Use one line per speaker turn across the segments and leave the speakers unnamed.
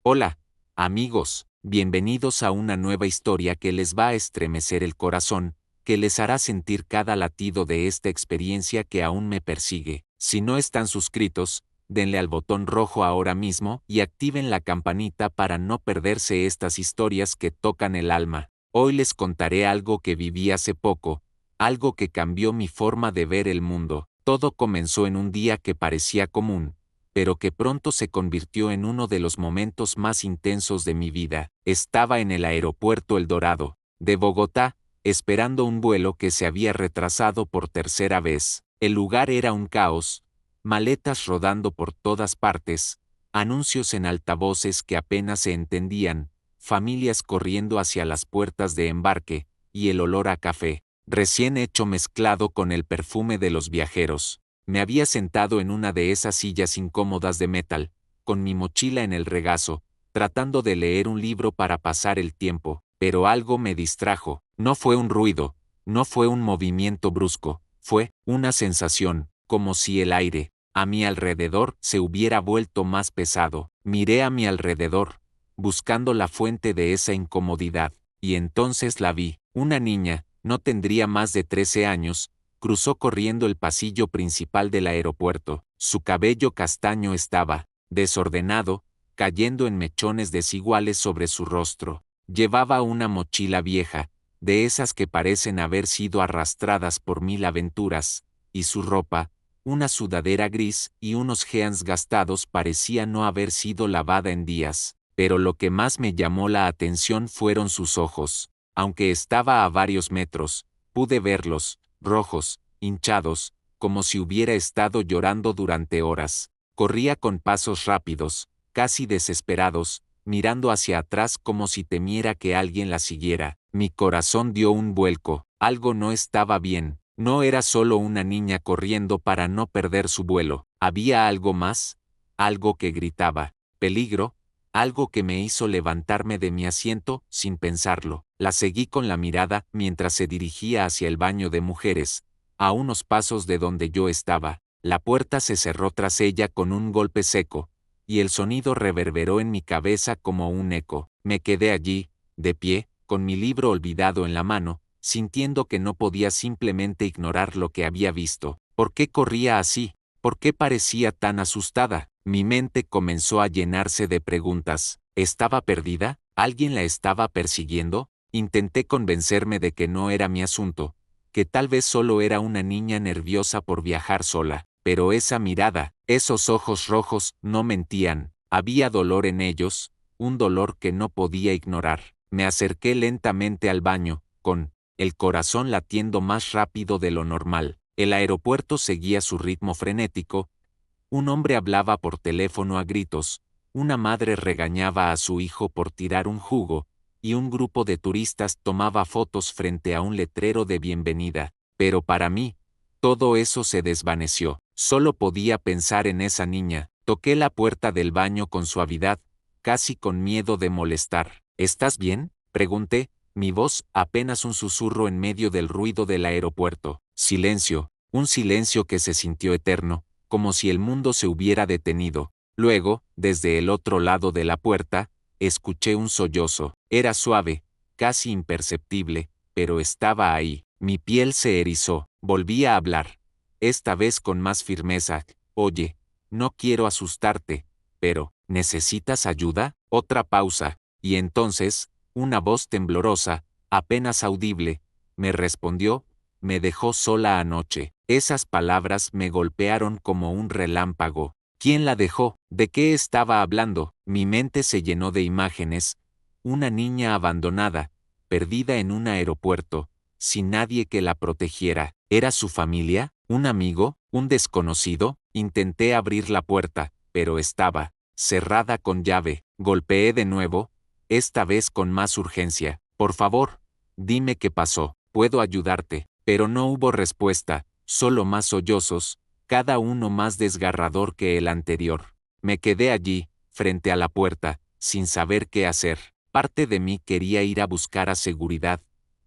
Hola, amigos, bienvenidos a una nueva historia que les va a estremecer el corazón, que les hará sentir cada latido de esta experiencia que aún me persigue. Si no están suscritos, denle al botón rojo ahora mismo y activen la campanita para no perderse estas historias que tocan el alma. Hoy les contaré algo que viví hace poco, algo que cambió mi forma de ver el mundo. Todo comenzó en un día que parecía común, pero que pronto se convirtió en uno de los momentos más intensos de mi vida. Estaba en el aeropuerto El Dorado, de Bogotá, esperando un vuelo que se había retrasado por tercera vez. El lugar era un caos, maletas rodando por todas partes, anuncios en altavoces que apenas se entendían, familias corriendo hacia las puertas de embarque, y el olor a café, recién hecho mezclado con el perfume de los viajeros. Me había sentado en una de esas sillas incómodas de metal, con mi mochila en el regazo, tratando de leer un libro para pasar el tiempo, pero algo me distrajo. No fue un ruido, no fue un movimiento brusco, fue una sensación, como si el aire, a mi alrededor, se hubiera vuelto más pesado. Miré a mi alrededor, buscando la fuente de esa incomodidad, y entonces la vi. Una niña, no tendría más de 13 años, cruzó corriendo el pasillo principal del aeropuerto. Su cabello castaño estaba, desordenado, cayendo en mechones desiguales sobre su rostro. Llevaba una mochila vieja, de esas que parecen haber sido arrastradas por 1000 aventuras, y su ropa, una sudadera gris y unos jeans gastados, parecía no haber sido lavada en días. Pero lo que más me llamó la atención fueron sus ojos. Aunque estaba a varios metros, pude verlos, rojos, hinchados, como si hubiera estado llorando durante horas. Corría con pasos rápidos, casi desesperados, mirando hacia atrás como si temiera que alguien la siguiera. Mi corazón dio un vuelco. Algo no estaba bien. No era solo una niña corriendo para no perder su vuelo. Había algo más, algo que gritaba, peligro, algo que me hizo levantarme de mi asiento sin pensarlo. La seguí con la mirada mientras se dirigía hacia el baño de mujeres, a unos pasos de donde yo estaba. La puerta se cerró tras ella con un golpe seco, y el sonido reverberó en mi cabeza como un eco. Me quedé allí, de pie, con mi libro olvidado en la mano, sintiendo que no podía simplemente ignorar lo que había visto. ¿Por qué corría así? ¿Por qué parecía tan asustada? Mi mente comenzó a llenarse de preguntas. ¿Estaba perdida? ¿Alguien la estaba persiguiendo? Intenté convencerme de que no era mi asunto, que tal vez solo era una niña nerviosa por viajar sola. Pero esa mirada, esos ojos rojos, no mentían. Había dolor en ellos, un dolor que no podía ignorar. Me acerqué lentamente al baño, con el corazón latiendo más rápido de lo normal. El aeropuerto seguía su ritmo frenético. Un hombre hablaba por teléfono a gritos, una madre regañaba a su hijo por tirar un jugo, y un grupo de turistas tomaba fotos frente a un letrero de bienvenida. Pero para mí, todo eso se desvaneció. Solo podía pensar en esa niña. Toqué la puerta del baño con suavidad, casi con miedo de molestar. ¿Estás bien?, pregunté, mi voz apenas un susurro en medio del ruido del aeropuerto. Silencio, un silencio que se sintió eterno, como si el mundo se hubiera detenido. Luego, desde el otro lado de la puerta, escuché un sollozo. Era suave, casi imperceptible, pero estaba ahí. Mi piel se erizó. Volví a hablar, esta vez con más firmeza. Oye, no quiero asustarte, pero, ¿necesitas ayuda? Otra pausa, y entonces, una voz temblorosa, apenas audible, me respondió, me dejó sola anoche. Esas palabras me golpearon como un relámpago. ¿Quién la dejó? ¿De qué estaba hablando? Mi mente se llenó de imágenes. Una niña abandonada, perdida en un aeropuerto, sin nadie que la protegiera. ¿Era su familia? ¿Un amigo? ¿Un desconocido? Intenté abrir la puerta, pero estaba cerrada con llave. Golpeé de nuevo, esta vez con más urgencia. Por favor, dime qué pasó. Puedo ayudarte. Pero no hubo respuesta, solo más sollozos, cada uno más desgarrador que el anterior. Me quedé allí, frente a la puerta, sin saber qué hacer. Parte de mí quería ir a buscar a seguridad,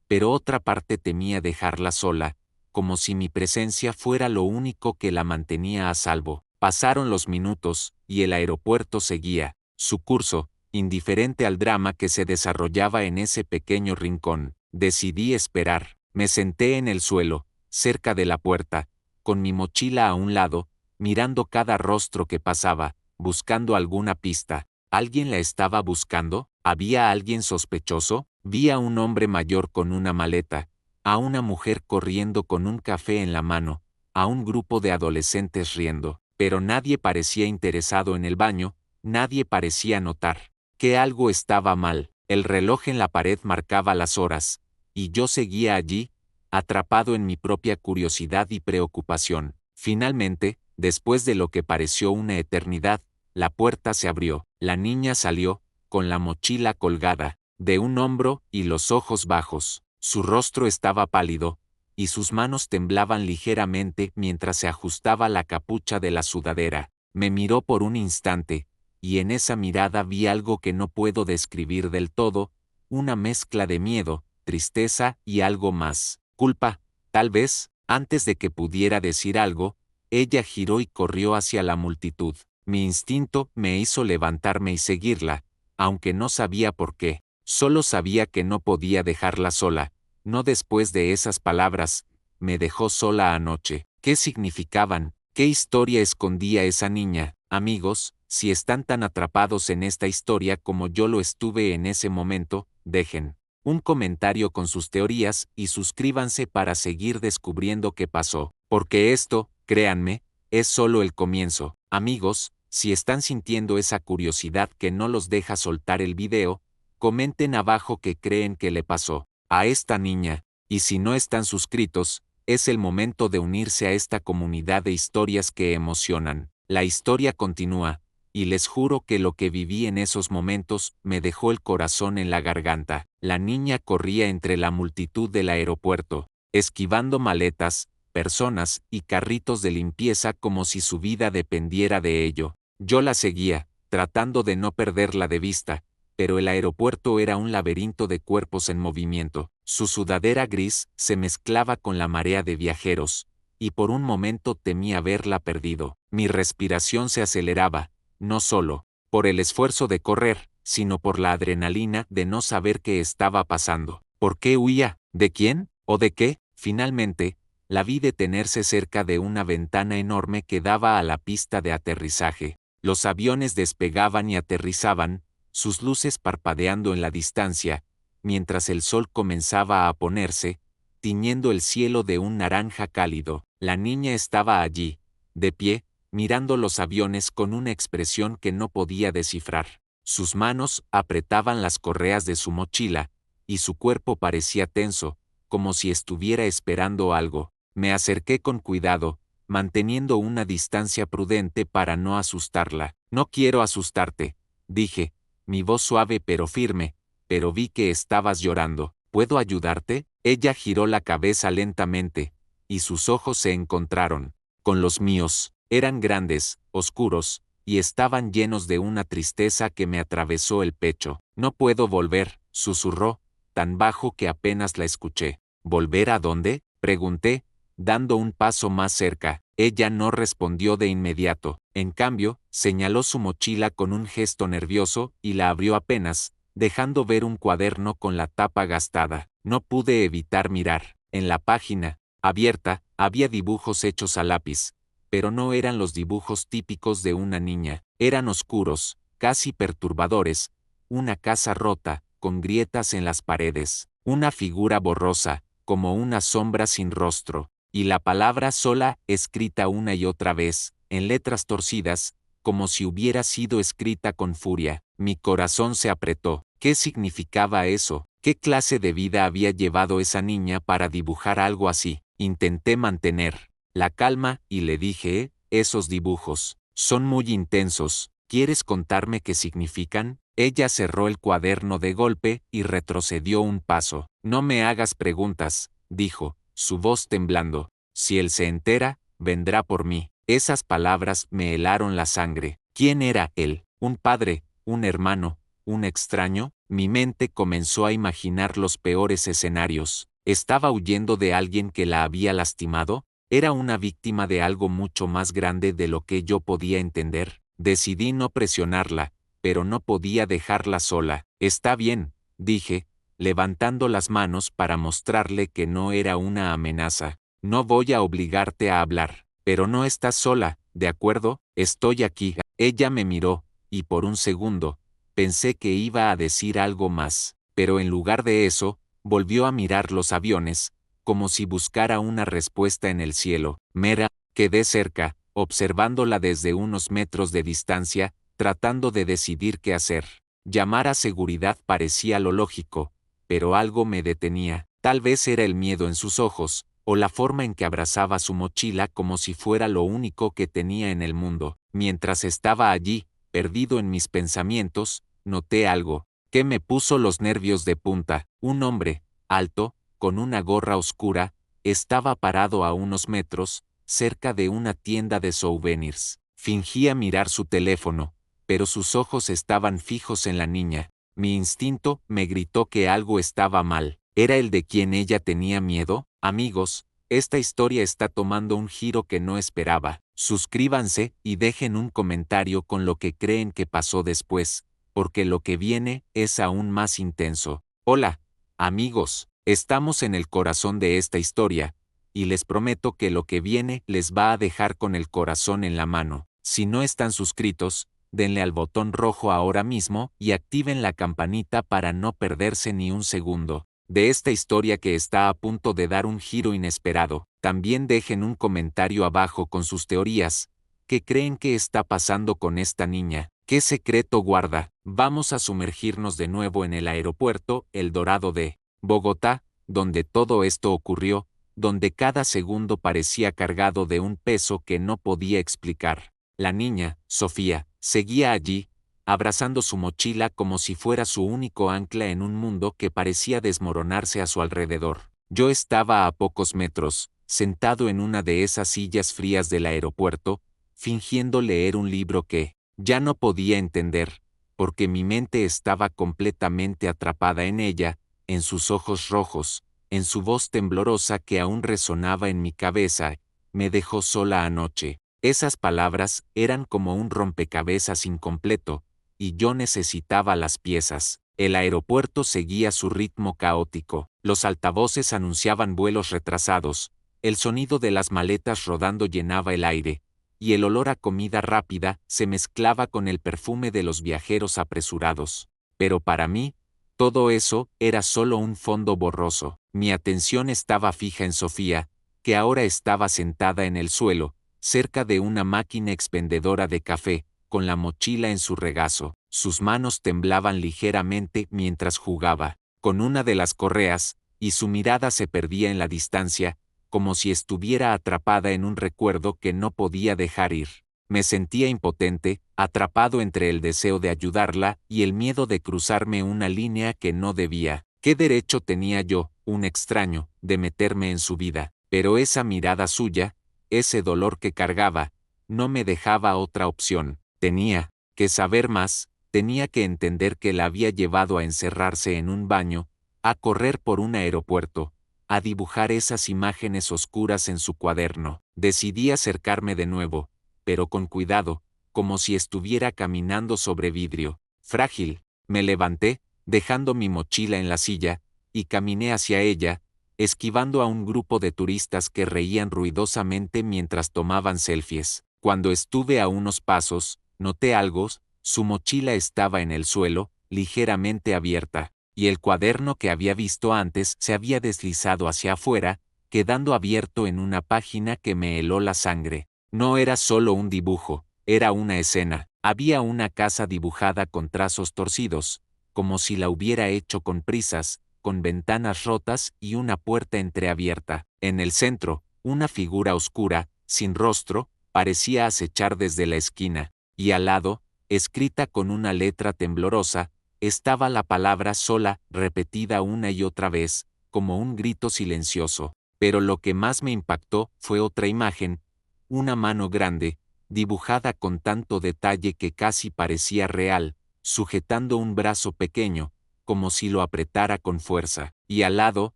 pero otra parte temía dejarla sola, como si mi presencia fuera lo único que la mantenía a salvo. Pasaron los minutos, y el aeropuerto seguía su curso, indiferente al drama que se desarrollaba en ese pequeño rincón. Decidí esperar. Me senté en el suelo, cerca de la puerta, con mi mochila a un lado, mirando cada rostro que pasaba, buscando alguna pista. ¿Alguien la estaba buscando? ¿Había alguien sospechoso? Vi a un hombre mayor con una maleta, a una mujer corriendo con un café en la mano, a un grupo de adolescentes riendo, pero nadie parecía interesado en el baño, nadie parecía notar que algo estaba mal. El reloj en la pared marcaba las horas, y yo seguía allí, atrapado en mi propia curiosidad y preocupación. Finalmente, después de lo que pareció una eternidad, la puerta se abrió, la niña salió, con la mochila colgada de un hombro y los ojos bajos. Su rostro estaba pálido, y sus manos temblaban ligeramente mientras se ajustaba la capucha de la sudadera. Me miró por un instante, y en esa mirada vi algo que no puedo describir del todo, una mezcla de miedo, tristeza y algo más. Culpa, tal vez. Antes de que pudiera decir algo, ella giró y corrió hacia la multitud. Mi instinto me hizo levantarme y seguirla, aunque no sabía por qué. Solo sabía que no podía dejarla sola. No después de esas palabras. Me dejó sola anoche. ¿Qué significaban? ¿Qué historia escondía esa niña? Amigos, si están tan atrapados en esta historia como yo lo estuve en ese momento, dejen un comentario con sus teorías y suscríbanse para seguir descubriendo qué pasó, porque esto, créanme, es solo el comienzo. Amigos, si están sintiendo esa curiosidad que no los deja soltar el video, comenten abajo qué creen que le pasó a esta niña, y si no están suscritos, es el momento de unirse a esta comunidad de historias que emocionan. La historia continúa, y les juro que lo que viví en esos momentos me dejó el corazón en la garganta. La niña corría entre la multitud del aeropuerto, esquivando maletas, personas y carritos de limpieza como si su vida dependiera de ello. Yo la seguía, tratando de no perderla de vista, pero el aeropuerto era un laberinto de cuerpos en movimiento. Su sudadera gris se mezclaba con la marea de viajeros, y por un momento temí haberla perdido. Mi respiración se aceleraba, no solo por el esfuerzo de correr, sino por la adrenalina de no saber qué estaba pasando. ¿Por qué huía? ¿De quién? ¿O de qué? Finalmente, la vi detenerse cerca de una ventana enorme que daba a la pista de aterrizaje. Los aviones despegaban y aterrizaban, sus luces parpadeando en la distancia, mientras el sol comenzaba a ponerse, tiñendo el cielo de un naranja cálido. La niña estaba allí, de pie, mirando los aviones con una expresión que no podía descifrar. Sus manos apretaban las correas de su mochila, y su cuerpo parecía tenso, como si estuviera esperando algo. Me acerqué con cuidado, manteniendo una distancia prudente para no asustarla. No quiero asustarte, dije, mi voz suave pero firme, pero vi que estabas llorando. ¿Puedo ayudarte? Ella giró la cabeza lentamente, y sus ojos se encontraron con los míos. Eran grandes, oscuros, y estaban llenos de una tristeza que me atravesó el pecho. No puedo volver, susurró, tan bajo que apenas la escuché. ¿Volver a dónde? Pregunté, dando un paso más cerca. Ella no respondió de inmediato. En cambio, señaló su mochila con un gesto nervioso y la abrió apenas, dejando ver un cuaderno con la tapa gastada. No pude evitar mirar. En la página, abierta, había dibujos hechos a lápiz, pero no eran los dibujos típicos de una niña. Eran oscuros, casi perturbadores, una casa rota, con grietas en las paredes, una figura borrosa, como una sombra sin rostro, y la palabra sola escrita una y otra vez, en letras torcidas, como si hubiera sido escrita con furia. Mi corazón se apretó. ¿Qué significaba eso? ¿Qué clase de vida había llevado esa niña para dibujar algo así? Intenté mantener la calma y le dije, esos dibujos son muy intensos. ¿Quieres contarme qué significan? Ella cerró el cuaderno de golpe y retrocedió un paso. No me hagas preguntas, dijo, su voz temblando. Si él se entera, vendrá por mí. Esas palabras me helaron la sangre. ¿Quién era él? ¿Un padre? ¿Un hermano? ¿Un extraño? Mi mente comenzó a imaginar los peores escenarios. ¿Estaba huyendo de alguien que la había lastimado? ¿Era una víctima de algo mucho más grande de lo que yo podía entender? Decidí no presionarla, pero no podía dejarla sola. Está bien, dije, levantando las manos para mostrarle que no era una amenaza. No voy a obligarte a hablar, pero no estás sola, ¿de acuerdo? Estoy aquí. Ella me miró, y por un segundo, pensé que iba a decir algo más, pero en lugar de eso, volvió a mirar los aviones, como si buscara una respuesta en el cielo. Mera, quedé cerca, observándola desde unos metros de distancia, tratando de decidir qué hacer. Llamar a seguridad parecía lo lógico, pero algo me detenía. Tal vez era el miedo en sus ojos, o la forma en que abrazaba su mochila como si fuera lo único que tenía en el mundo. Mientras estaba allí, perdido en mis pensamientos, noté algo que me puso los nervios de punta. Un hombre, alto, con una gorra oscura, estaba parado a unos metros, cerca de una tienda de souvenirs. Fingía mirar su teléfono, pero sus ojos estaban fijos en la niña. Mi instinto me gritó que algo estaba mal. ¿Era el de quien ella tenía miedo? Amigos, esta historia está tomando un giro que no esperaba. Suscríbanse y dejen un comentario con lo que creen que pasó después, porque lo que viene es aún más intenso. Hola, amigos, estamos en el corazón de esta historia, y les prometo que lo que viene les va a dejar con el corazón en la mano. Si no están suscritos, denle al botón rojo ahora mismo y activen la campanita para no perderse ni un segundo de esta historia que está a punto de dar un giro inesperado. También dejen un comentario abajo con sus teorías. ¿Qué creen que está pasando con esta niña? ¿Qué secreto guarda? Vamos a sumergirnos de nuevo en el aeropuerto El Dorado de Bogotá, donde todo esto ocurrió, donde cada segundo parecía cargado de un peso que no podía explicar. La niña, Sofía, seguía allí, abrazando su mochila como si fuera su único ancla en un mundo que parecía desmoronarse a su alrededor. Yo estaba a pocos metros, sentado en una de esas sillas frías del aeropuerto, fingiendo leer un libro que ya no podía entender, porque mi mente estaba completamente atrapada en ella, en sus ojos rojos, en su voz temblorosa que aún resonaba en mi cabeza. Me dejó sola anoche. Esas palabras eran como un rompecabezas incompleto, y yo necesitaba las piezas. El aeropuerto seguía su ritmo caótico. Los altavoces anunciaban vuelos retrasados, el sonido de las maletas rodando llenaba el aire, y el olor a comida rápida se mezclaba con el perfume de los viajeros apresurados. Pero para mí, todo eso era solo un fondo borroso. Mi atención estaba fija en Sofía, que ahora estaba sentada en el suelo, cerca de una máquina expendedora de café, con la mochila en su regazo. Sus manos temblaban ligeramente mientras jugaba con una de las correas, y su mirada se perdía en la distancia, como si estuviera atrapada en un recuerdo que no podía dejar ir. Me sentía impotente, atrapado entre el deseo de ayudarla y el miedo de cruzarme una línea que no debía. ¿Qué derecho tenía yo, un extraño, de meterme en su vida? Pero esa mirada suya, ese dolor que cargaba, no me dejaba otra opción. Tenía que saber más, tenía que entender que la había llevado a encerrarse en un baño, a correr por un aeropuerto, a dibujar esas imágenes oscuras en su cuaderno. Decidí acercarme de nuevo, pero con cuidado, como si estuviera caminando sobre vidrio frágil. Me levanté, dejando mi mochila en la silla, y caminé hacia ella, esquivando a un grupo de turistas que reían ruidosamente mientras tomaban selfies. Cuando estuve a unos pasos, noté algo. Su mochila estaba en el suelo, ligeramente abierta, y el cuaderno que había visto antes se había deslizado hacia afuera, quedando abierto en una página que me heló la sangre. No era solo un dibujo, era una escena. Había una casa dibujada con trazos torcidos, como si la hubiera hecho con prisas, con ventanas rotas y una puerta entreabierta. En el centro, una figura oscura, sin rostro, parecía acechar desde la esquina, y al lado, escrita con una letra temblorosa, estaba la palabra sola, repetida una y otra vez, como un grito silencioso. Pero lo que más me impactó fue otra imagen, una mano grande, dibujada con tanto detalle que casi parecía real, sujetando un brazo pequeño, como si lo apretara con fuerza, y al lado,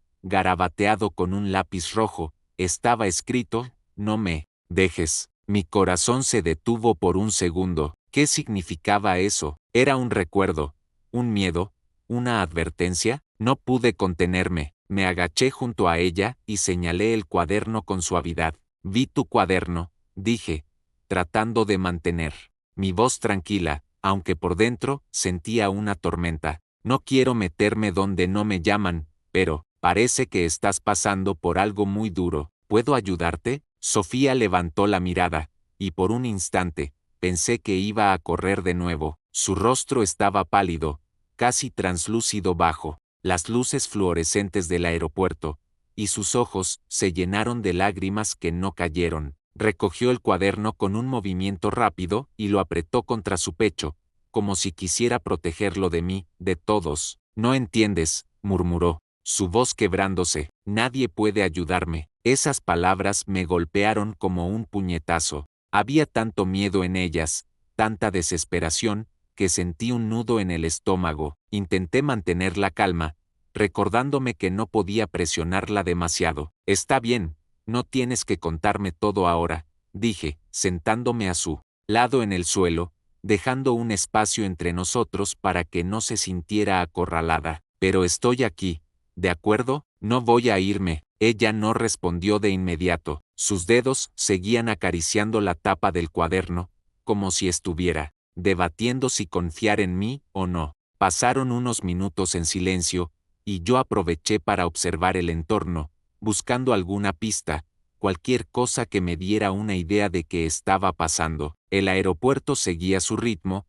garabateado con un lápiz rojo, estaba escrito: no me dejes. Mi corazón se detuvo por un segundo. ¿Qué significaba eso? ¿Era un recuerdo, un miedo, una advertencia? No pude contenerme, me agaché junto a ella y señalé el cuaderno con suavidad. Vi tu cuaderno, dije, tratando de mantener mi voz tranquila, aunque por dentro sentía una tormenta. No quiero meterme donde no me llaman, pero parece que estás pasando por algo muy duro. ¿Puedo ayudarte? Sofía levantó la mirada, y por un instante, pensé que iba a correr de nuevo. Su rostro estaba pálido, casi translúcido bajo las luces fluorescentes del aeropuerto, y sus ojos se llenaron de lágrimas que no cayeron. Recogió el cuaderno con un movimiento rápido y lo apretó contra su pecho, como si quisiera protegerlo de mí, de todos. No entiendes, murmuró, su voz quebrándose. Nadie puede ayudarme. Esas palabras me golpearon como un puñetazo. Había tanto miedo en ellas, tanta desesperación, que sentí un nudo en el estómago. Intenté mantener la calma, recordándome que no podía presionarla demasiado. Está bien, no tienes que contarme todo ahora, dije, sentándome a su lado en el suelo, dejando un espacio entre nosotros para que no se sintiera acorralada. Pero estoy aquí, ¿de acuerdo? No voy a irme. Ella no respondió de inmediato. Sus dedos seguían acariciando la tapa del cuaderno, como si estuviera debatiendo si confiar en mí o no. Pasaron unos minutos en silencio, y yo aproveché para observar el entorno, buscando alguna pista, cualquier cosa que me diera una idea de qué estaba pasando. El aeropuerto seguía su ritmo,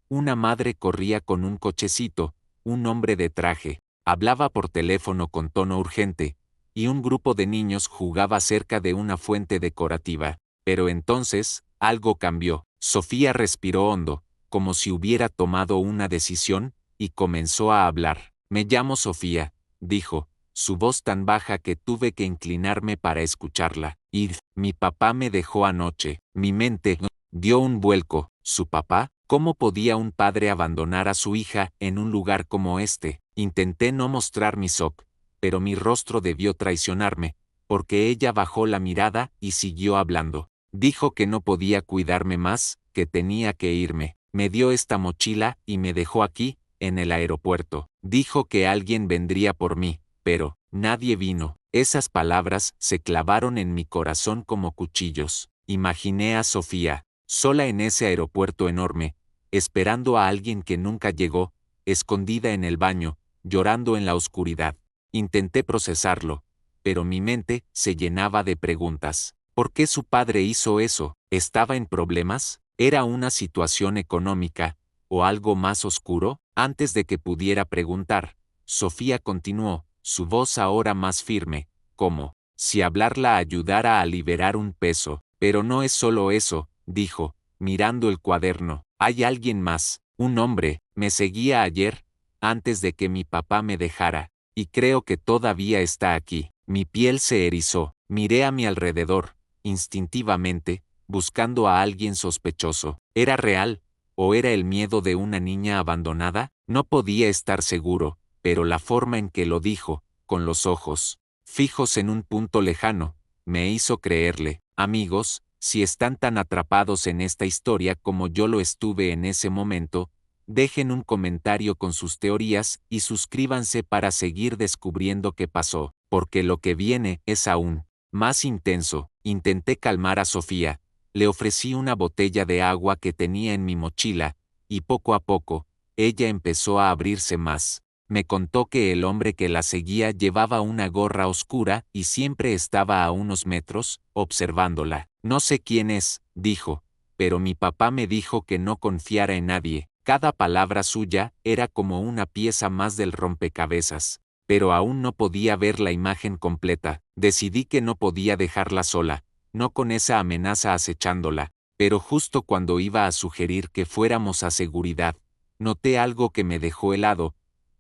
una madre corría con un cochecito, un hombre de traje hablaba por teléfono con tono urgente, y un grupo de niños jugaba cerca de una fuente decorativa. Pero entonces, algo cambió. Sofía respiró hondo, como si hubiera tomado una decisión, y comenzó a hablar. Me llamo Sofía, dijo, su voz tan baja que tuve que inclinarme para escucharla. Y mi papá me dejó anoche. Mi mente dio un vuelco. ¿Su papá? ¿Cómo podía un padre abandonar a su hija en un lugar como este? Intenté no mostrar mi shock, pero mi rostro debió traicionarme, porque ella bajó la mirada y siguió hablando. Dijo que no podía cuidarme más, que tenía que irme. Me dio esta mochila y me dejó aquí, en el aeropuerto. Dijo que alguien vendría por mí, pero nadie vino. Esas palabras se clavaron en mi corazón como cuchillos. Imaginé a Sofía, sola en ese aeropuerto enorme, esperando a alguien que nunca llegó, escondida en el baño, llorando en la oscuridad. Intenté procesarlo, pero mi mente se llenaba de preguntas. ¿Por qué su padre hizo eso? ¿Estaba en problemas? ¿Era una situación económica, o algo más oscuro? Antes de que pudiera preguntar, Sofía continuó, su voz ahora más firme, como si hablarla ayudara a liberar un peso. Pero no es solo eso, dijo, mirando el cuaderno. Hay alguien más, un hombre, me seguía ayer, antes de que mi papá me dejara, y creo que todavía está aquí. Mi piel se erizó, miré a mi alrededor, instintivamente, buscando a alguien sospechoso. ¿Era real? ¿O era el miedo de una niña abandonada? No podía estar seguro, pero la forma en que lo dijo, con los ojos fijos en un punto lejano, me hizo creerle. Amigos, si están tan atrapados en esta historia como yo lo estuve en ese momento, dejen un comentario con sus teorías y suscríbanse para seguir descubriendo qué pasó, porque lo que viene es aún más intenso. Intenté calmar a Sofía, le ofrecí una botella de agua que tenía en mi mochila, y poco a poco, ella empezó a abrirse más. Me contó que el hombre que la seguía llevaba una gorra oscura y siempre estaba a unos metros, observándola. No sé quién es, dijo, pero mi papá me dijo que no confiara en nadie. Cada palabra suya era como una pieza más del rompecabezas. Pero aún no podía ver la imagen completa. Decidí que no podía dejarla sola, no con esa amenaza acechándola, pero justo cuando iba a sugerir que fuéramos a seguridad, noté algo que me dejó helado.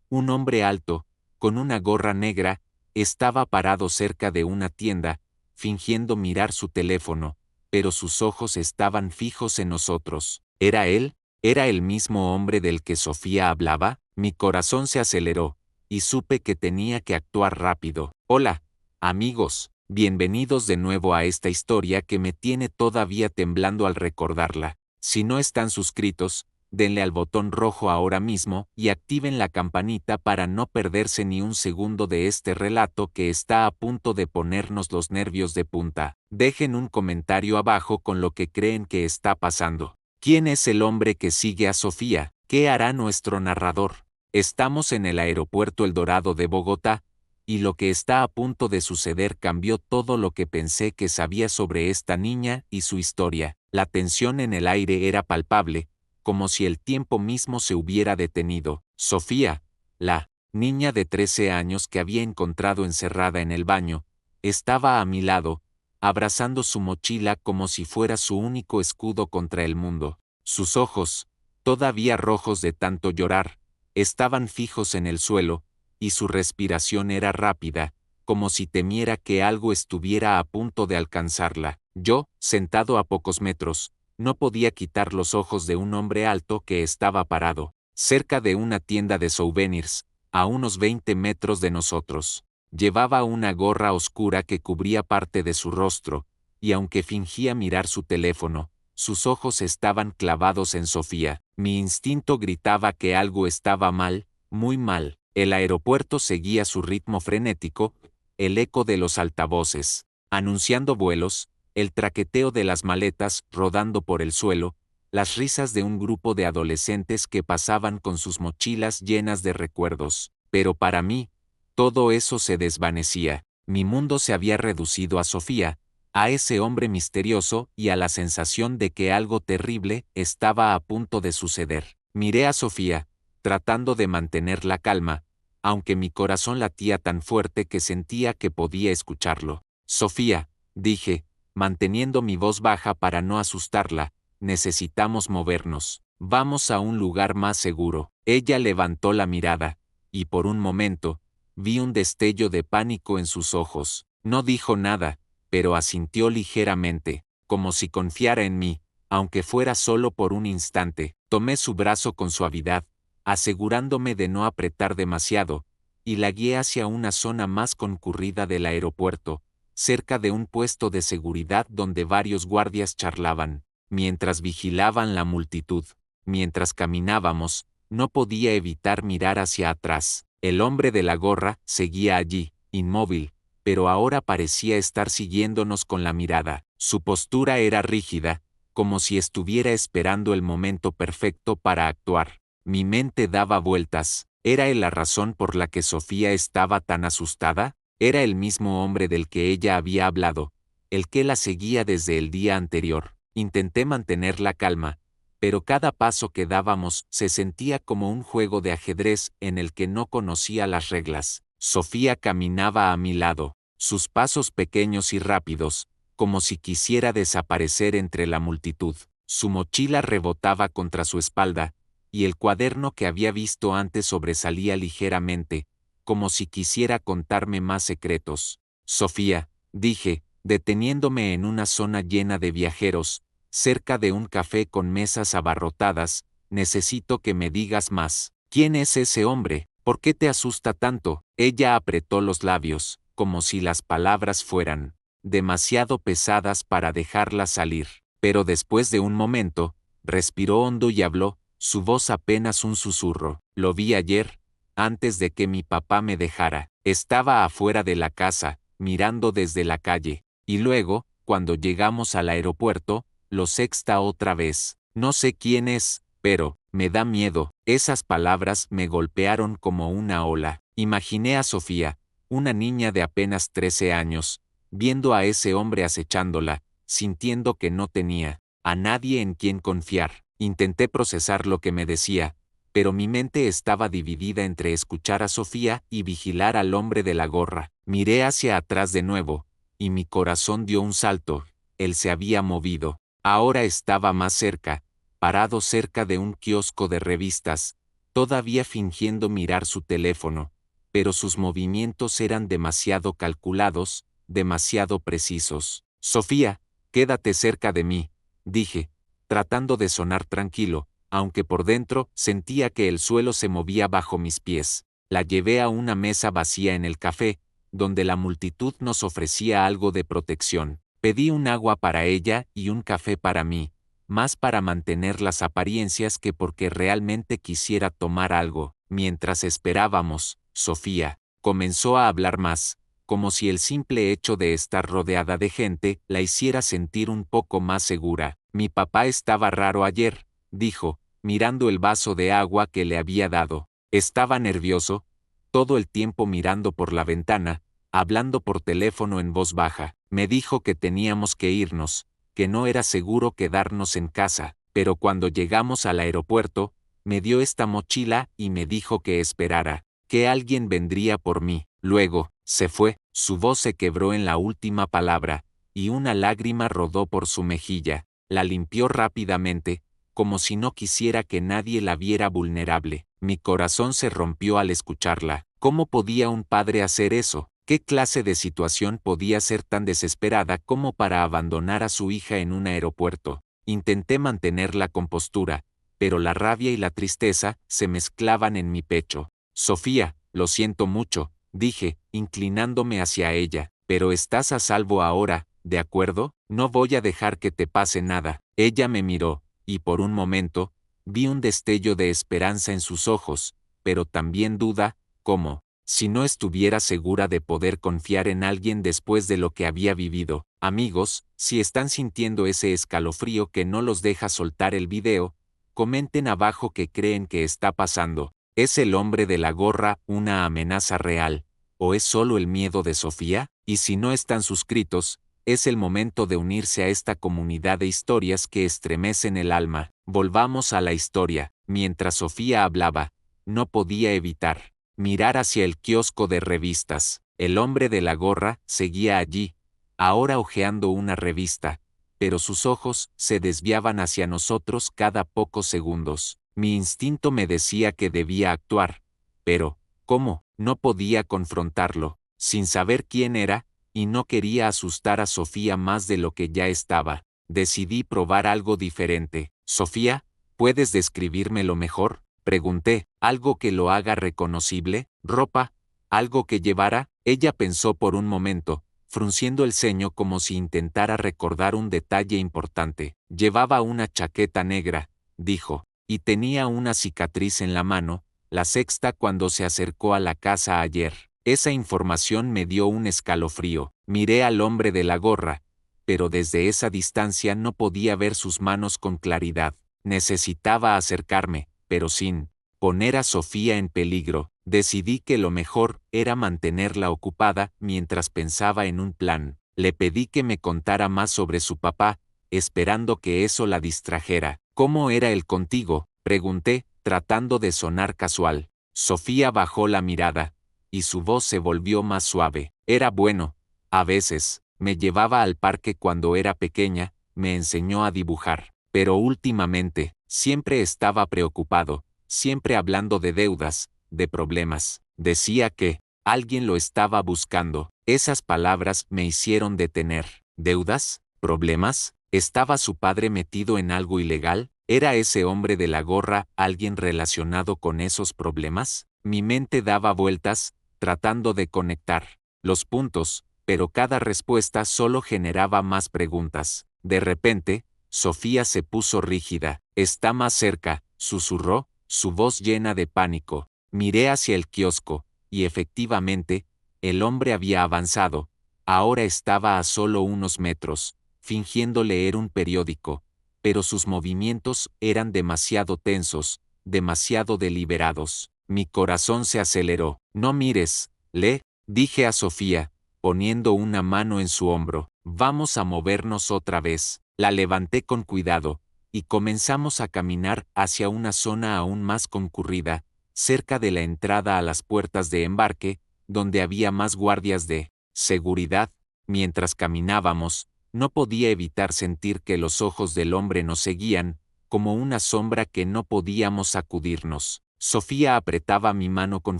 Un hombre alto, con una gorra negra, estaba parado cerca de una tienda, fingiendo mirar su teléfono, pero sus ojos estaban fijos en nosotros. ¿Era él? ¿Era el mismo hombre del que Sofía hablaba? Mi corazón se aceleró, y supe que tenía que actuar rápido. Hola, amigos, bienvenidos de nuevo a esta historia que me tiene todavía temblando al recordarla. Si no están suscritos, denle al botón rojo ahora mismo y activen la campanita para no perderse ni un segundo de este relato que está a punto de ponernos los nervios de punta. Dejen un comentario abajo con lo que creen que está pasando. ¿Quién es el hombre que sigue a Sofía? ¿Qué hará nuestro narrador? Estamos en el aeropuerto El Dorado de Bogotá, y lo que está a punto de suceder cambió todo lo que pensé que sabía sobre esta niña y su historia. La tensión en el aire era palpable, como si el tiempo mismo se hubiera detenido. Sofía, la niña de 13 años que había encontrado encerrada en el baño, estaba a mi lado, abrazando su mochila como si fuera su único escudo contra el mundo. Sus ojos, todavía rojos de tanto llorar, estaban fijos en el suelo, y su respiración era rápida, como si temiera que algo estuviera a punto de alcanzarla. Yo, sentado a pocos metros, no podía quitar los ojos de un hombre alto que estaba parado, cerca de una tienda de souvenirs, a unos 20 metros de nosotros. Llevaba una gorra oscura que cubría parte de su rostro, y aunque fingía mirar su teléfono, sus ojos estaban clavados en Sofía. Mi instinto gritaba que algo estaba mal, muy mal. El aeropuerto seguía su ritmo frenético, el eco de los altavoces, anunciando vuelos, el traqueteo de las maletas rodando por el suelo, las risas de un grupo de adolescentes que pasaban con sus mochilas llenas de recuerdos. Pero para mí, todo eso se desvanecía. Mi mundo se había reducido a Sofía, a ese hombre misterioso y a la sensación de que algo terrible estaba a punto de suceder. Miré a Sofía, tratando de mantener la calma, aunque mi corazón latía tan fuerte que sentía que podía escucharlo. Sofía, dije, manteniendo mi voz baja para no asustarla, necesitamos movernos. Vamos a un lugar más seguro. Ella levantó la mirada, y por un momento, vi un destello de pánico en sus ojos. No dijo nada, pero asintió ligeramente, como si confiara en mí, aunque fuera solo por un instante. Tomé su brazo con suavidad, asegurándome de no apretar demasiado, y la guié hacia una zona más concurrida del aeropuerto, cerca de un puesto de seguridad donde varios guardias charlaban, mientras vigilaban la multitud. Mientras caminábamos, no podía evitar mirar hacia atrás. El hombre de la gorra seguía allí, inmóvil, pero ahora parecía estar siguiéndonos con la mirada. Su postura era rígida, como si estuviera esperando el momento perfecto para actuar. Mi mente daba vueltas. ¿Era él la razón por la que Sofía estaba tan asustada? Era el mismo hombre del que ella había hablado, el que la seguía desde el día anterior. Intenté mantener la calma, pero cada paso que dábamos se sentía como un juego de ajedrez en el que no conocía las reglas. Sofía caminaba a mi lado, sus pasos pequeños y rápidos, como si quisiera desaparecer entre la multitud. Su mochila rebotaba contra su espalda, y el cuaderno que había visto antes sobresalía ligeramente, como si quisiera contarme más secretos. Sofía, dije, deteniéndome en una zona llena de viajeros, cerca de un café con mesas abarrotadas, necesito que me digas más. ¿Quién es ese hombre? ¿Por qué te asusta tanto? Ella apretó los labios, como si las palabras fueran demasiado pesadas para dejarlas salir. Pero después de un momento, respiró hondo y habló, su voz apenas un susurro. Lo vi ayer, antes de que mi papá me dejara. Estaba afuera de la casa, mirando desde la calle, y luego, cuando llegamos al aeropuerto, lo sexta otra vez. No sé quién es, pero me da miedo. Esas palabras me golpearon como una ola. Imaginé a Sofía, una niña de apenas 13 años, viendo a ese hombre acechándola, sintiendo que no tenía a nadie en quien confiar. Intenté procesar lo que me decía, pero mi mente estaba dividida entre escuchar a Sofía y vigilar al hombre de la gorra. Miré hacia atrás de nuevo, y mi corazón dio un salto. Él se había movido. Ahora estaba más cerca, parado cerca de un kiosco de revistas, todavía fingiendo mirar su teléfono, pero sus movimientos eran demasiado calculados, demasiado precisos. Sofía, quédate cerca de mí, dije, tratando de sonar tranquilo, aunque por dentro sentía que el suelo se movía bajo mis pies. La llevé a una mesa vacía en el café, donde la multitud nos ofrecía algo de protección. Pedí un agua para ella y un café para mí, más para mantener las apariencias que porque realmente quisiera tomar algo. Mientras esperábamos, Sofía comenzó a hablar más, como si el simple hecho de estar rodeada de gente la hiciera sentir un poco más segura. Mi papá estaba raro ayer, dijo, mirando el vaso de agua que le había dado. Estaba nervioso, todo el tiempo mirando por la ventana, hablando por teléfono en voz baja. Me dijo que teníamos que irnos, que no era seguro quedarnos en casa, pero cuando llegamos al aeropuerto, me dio esta mochila y me dijo que esperara, que alguien vendría por mí. Luego, se fue, su voz se quebró en la última palabra, y una lágrima rodó por su mejilla. La limpió rápidamente, como si no quisiera que nadie la viera vulnerable. Mi corazón se rompió al escucharla. ¿Cómo podía un padre hacer eso? ¿Qué clase de situación podía ser tan desesperada como para abandonar a su hija en un aeropuerto? Intenté mantener la compostura, pero la rabia y la tristeza se mezclaban en mi pecho. Sofía, lo siento mucho, dije, inclinándome hacia ella, pero estás a salvo ahora, ¿de acuerdo? No voy a dejar que te pase nada. Ella me miró, y por un momento, vi un destello de esperanza en sus ojos, pero también duda, como si no estuviera segura de poder confiar en alguien después de lo que había vivido. Amigos, si están sintiendo ese escalofrío que no los deja soltar el video, comenten abajo qué creen que está pasando. ¿Es el hombre de la gorra una amenaza real? ¿O es solo el miedo de Sofía? Y si no están suscritos, es el momento de unirse a esta comunidad de historias que estremecen el alma. Volvamos a la historia. Mientras Sofía hablaba, no podía evitar mirar hacia el kiosco de revistas. El hombre de la gorra seguía allí, ahora hojeando una revista, pero sus ojos se desviaban hacia nosotros cada pocos segundos. Mi instinto me decía que debía actuar, pero, ¿cómo? No podía confrontarlo, sin saber quién era, y no quería asustar a Sofía más de lo que ya estaba. Decidí probar algo diferente. Sofía, ¿puedes describírmelo mejor? Pregunté. ¿Algo que lo haga reconocible? ¿Ropa? ¿Algo que llevara? Ella pensó por un momento, frunciendo el ceño como si intentara recordar un detalle importante. Llevaba una chaqueta negra, dijo, y tenía una cicatriz en la mano, la sexta cuando se acercó a la casa ayer. Esa información me dio un escalofrío. Miré al hombre de la gorra, pero desde esa distancia no podía ver sus manos con claridad. Necesitaba acercarme, pero sin poner a Sofía en peligro. Decidí que lo mejor era mantenerla ocupada mientras pensaba en un plan. Le pedí que me contara más sobre su papá, esperando que eso la distrajera. ¿Cómo era él contigo?, pregunté, tratando de sonar casual. Sofía bajó la mirada, y su voz se volvió más suave. Era bueno. A veces, me llevaba al parque cuando era pequeña, me enseñó a dibujar. Pero últimamente, siempre estaba preocupado, siempre hablando de deudas, de problemas. Decía que alguien lo estaba buscando. Esas palabras me hicieron detener. ¿Deudas? ¿Problemas? ¿Estaba su padre metido en algo ilegal? ¿Era ese hombre de la gorra alguien relacionado con esos problemas? Mi mente daba vueltas, tratando de conectar los puntos, pero cada respuesta solo generaba más preguntas. De repente, Sofía se puso rígida. «Está más cerca», susurró, su voz llena de pánico. Miré hacia el kiosco, y efectivamente, el hombre había avanzado. Ahora estaba a solo unos metros, fingiendo leer un periódico, pero sus movimientos eran demasiado tensos, demasiado deliberados. Mi corazón se aceleró. «No mires, lee», dije a Sofía, poniendo una mano en su hombro. «Vamos a movernos otra vez». La levanté con cuidado, y comenzamos a caminar hacia una zona aún más concurrida, cerca de la entrada a las puertas de embarque, donde había más guardias de seguridad. Mientras caminábamos, no podía evitar sentir que los ojos del hombre nos seguían, como una sombra que no podíamos sacudirnos. Sofía apretaba mi mano con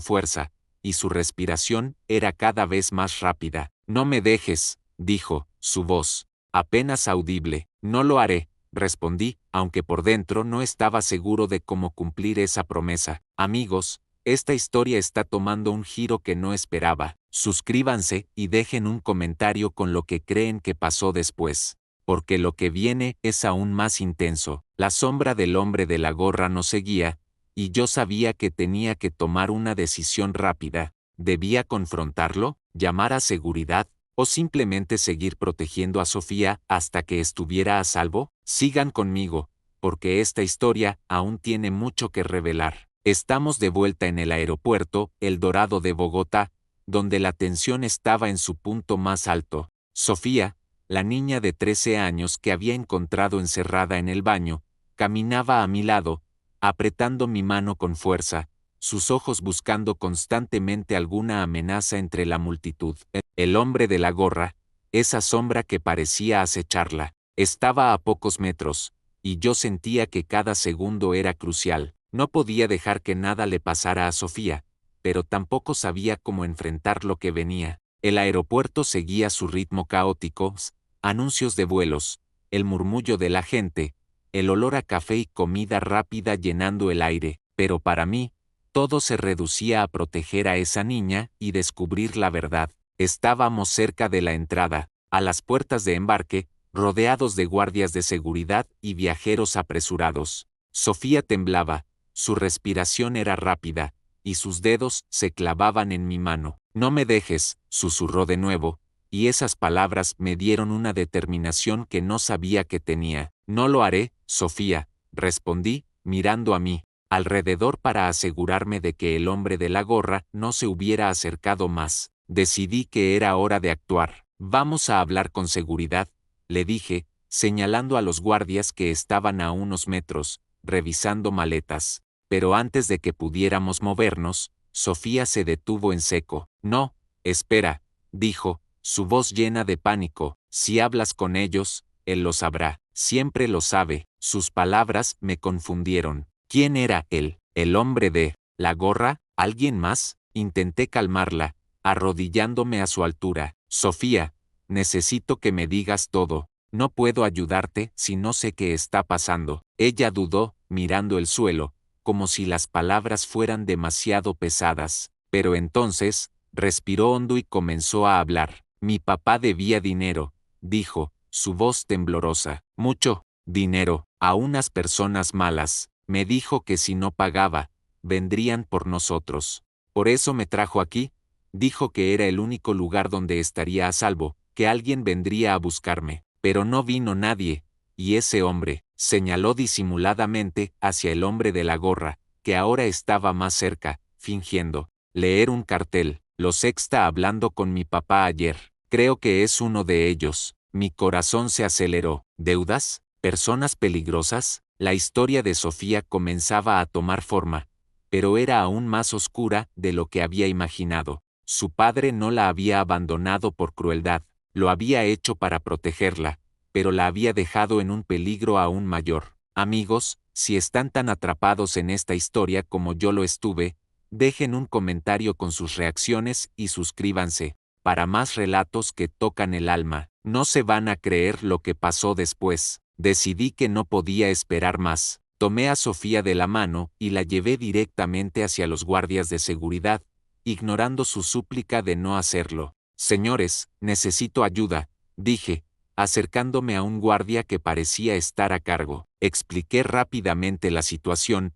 fuerza, y su respiración era cada vez más rápida. «No me dejes», dijo, su voz apenas audible. «No lo haré», respondí, aunque por dentro no estaba seguro de cómo cumplir esa promesa. Amigos, esta historia está tomando un giro que no esperaba. Suscríbanse y dejen un comentario con lo que creen que pasó después. porque lo que viene es aún más intenso. La sombra del hombre de la gorra nos seguía, y yo sabía que tenía que tomar una decisión rápida. ¿Debía confrontarlo, llamar a seguridad, o simplemente seguir protegiendo a Sofía hasta que estuviera a salvo? Sigan conmigo, porque esta historia aún tiene mucho que revelar. Estamos de vuelta en el aeropuerto El Dorado de Bogotá, donde la tensión estaba en su punto más alto. Sofía, la niña de 13 años que había encontrado encerrada en el baño, caminaba a mi lado, apretando mi mano con fuerza, sus ojos buscando constantemente alguna amenaza entre la multitud. El hombre de la gorra, esa sombra que parecía acecharla, estaba a pocos metros, y yo sentía que cada segundo era crucial. No podía dejar que nada le pasara a Sofía, pero tampoco sabía cómo enfrentar lo que venía. El aeropuerto seguía su ritmo caótico, anuncios de vuelos, el murmullo de la gente, el olor a café y comida rápida llenando el aire, pero para mí, todo se reducía a proteger a esa niña y descubrir la verdad. Estábamos cerca de la entrada, a las puertas de embarque, rodeados de guardias de seguridad y viajeros apresurados. Sofía temblaba, su respiración era rápida, y sus dedos se clavaban en mi mano. No me dejes, susurró de nuevo, y esas palabras me dieron una determinación que no sabía que tenía. No lo haré, Sofía, respondí, mirando a mí alrededor para asegurarme de que el hombre de la gorra no se hubiera acercado más. Decidí que era hora de actuar. Vamos a hablar con seguridad, le dije, señalando a los guardias que estaban a unos metros, revisando maletas. Pero antes de que pudiéramos movernos, Sofía se detuvo en seco. No, espera, dijo, su voz llena de pánico. Si hablas con ellos, él lo sabrá. Siempre lo sabe. Sus palabras me confundieron. ¿Quién era él? ¿El hombre de la gorra? ¿Alguien más? Intenté calmarla, arrodillándome a su altura. Sofía, necesito que me digas todo. No puedo ayudarte si no sé qué está pasando. Ella dudó, mirando el suelo, como si las palabras fueran demasiado pesadas. Pero entonces, respiró hondo y comenzó a hablar. Mi papá debía dinero, dijo, su voz temblorosa. Mucho dinero, a unas personas malas. Me dijo que si no pagaba, vendrían por nosotros. Por eso me trajo aquí. Dijo que era el único lugar donde estaría a salvo, que alguien vendría a buscarme. Pero no vino nadie, y ese hombre, señaló disimuladamente hacia el hombre de la gorra, que ahora estaba más cerca, fingiendo leer un cartel. Lo sexta hablando con mi papá ayer. Creo que es uno de ellos. Mi corazón se aceleró. ¿Deudas? ¿Personas peligrosas? La historia de Sofía comenzaba a tomar forma, pero era aún más oscura de lo que había imaginado. Su padre no la había abandonado por crueldad, lo había hecho para protegerla, pero la había dejado en un peligro aún mayor. Amigos, si están tan atrapados en esta historia como yo lo estuve, dejen un comentario con sus reacciones y suscríbanse. Para más relatos que tocan el alma, no se van a creer lo que pasó después. Decidí que no podía esperar más. Tomé a Sofía de la mano y la llevé directamente hacia los guardias de seguridad, ignorando su súplica de no hacerlo. Señores, necesito ayuda, dije, acercándome a un guardia que parecía estar a cargo. Expliqué rápidamente la situación,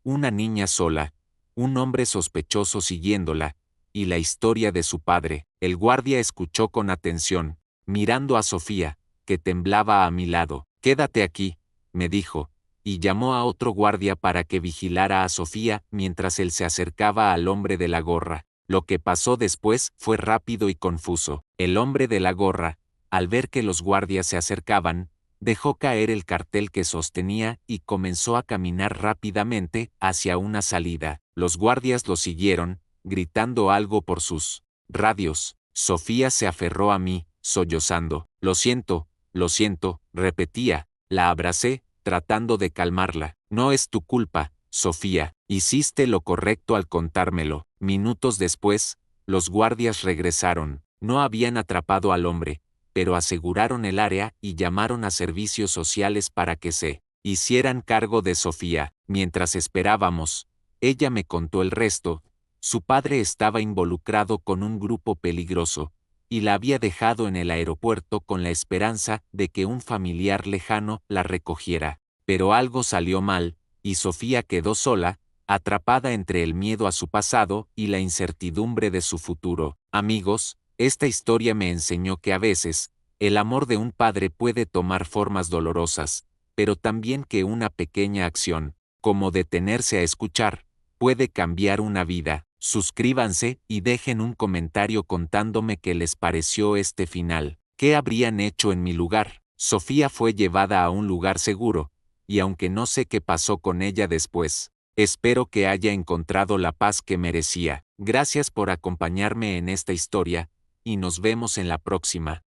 una niña sola, un hombre sospechoso siguiéndola, y la historia de su padre. El guardia escuchó con atención, mirando a Sofía, que temblaba a mi lado. Quédate aquí, me dijo, y llamó a otro guardia para que vigilara a Sofía mientras él se acercaba al hombre de la gorra. Lo que pasó después fue rápido y confuso. El hombre de la gorra, al ver que los guardias se acercaban, dejó caer el cartel que sostenía y comenzó a caminar rápidamente hacia una salida. Los guardias lo siguieron, gritando algo por sus radios. Sofía se aferró a mí, sollozando. Lo siento, repetía. La abracé, tratando de calmarla. No es tu culpa, Sofía. Hiciste lo correcto al contármelo. Minutos después, los guardias regresaron. No habían atrapado al hombre, pero aseguraron el área y llamaron a servicios sociales para que se hicieran cargo de Sofía. Mientras esperábamos, ella me contó el resto. Su padre estaba involucrado con un grupo peligroso, y la había dejado en el aeropuerto con la esperanza de que un familiar lejano la recogiera. Pero algo salió mal, y Sofía quedó sola, atrapada entre el miedo a su pasado y la incertidumbre de su futuro. Amigos, esta historia me enseñó que a veces, el amor de un padre puede tomar formas dolorosas, pero también que una pequeña acción, como detenerse a escuchar, puede cambiar una vida. Suscríbanse y dejen un comentario contándome qué les pareció este final. ¿Qué habrían hecho en mi lugar? Sofía fue llevada a un lugar seguro, y aunque no sé qué pasó con ella después, espero que haya encontrado la paz que merecía. Gracias por acompañarme en esta historia, y nos vemos en la próxima.